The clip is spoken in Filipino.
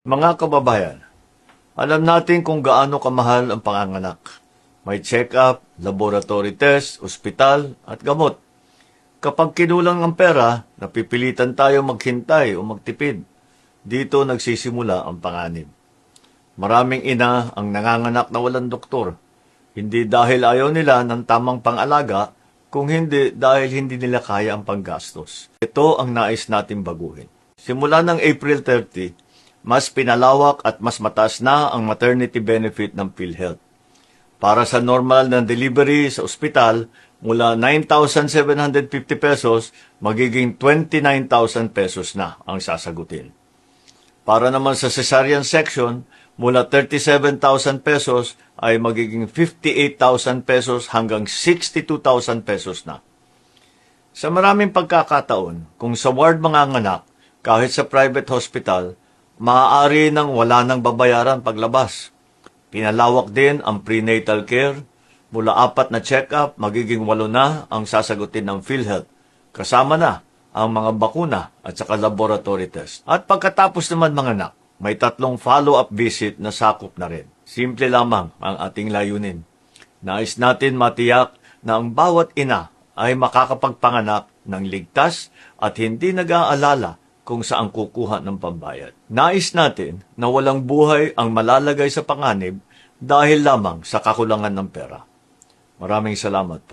Mga kababayan, alam natin kung gaano kamahal ang panganganak. May check-up, laboratory test, ospital, at gamot. Kapag kinulang ang pera, napipilitan tayo maghintay o magtipid. Dito nagsisimula ang panganib. Maraming ina ang nanganganak na walang doktor. Hindi dahil ayaw nila ng tamang pang-alaga, kung hindi dahil hindi nila kaya ang panggastos. Ito ang nais natin baguhin. Simula ng April 30, mas pinalawak at mas mataas na ang maternity benefit ng PhilHealth. Para sa normal na delivery sa ospital, mula 9,750 pesos, magiging 29,000 pesos na ang sasagutin. Para naman sa cesarean section, mula 37,000 pesos ay magiging 58,000 pesos hanggang 62,000 pesos na. Sa maraming pagkakataon, kung sa ward manganganak, kahit sa private hospital, maaari nang wala nang babayaran paglabas. Pinalawak din ang prenatal care. Mula 4 na check-up, magiging 8 na ang sasagutin ng PhilHealth. Kasama na ang mga bakuna at saka laboratory test. At pagkatapos naman manganak, may 3 follow-up visit na sakop na rin. Simple lamang ang ating layunin. Nais natin matiyak na ang bawat ina ay makakapagpanganak ng ligtas at hindi nag-aalala kung saan kukuha ng pambayad. Nais natin na walang buhay ang malalagay sa panganib dahil lamang sa kakulangan ng pera. Maraming salamat po.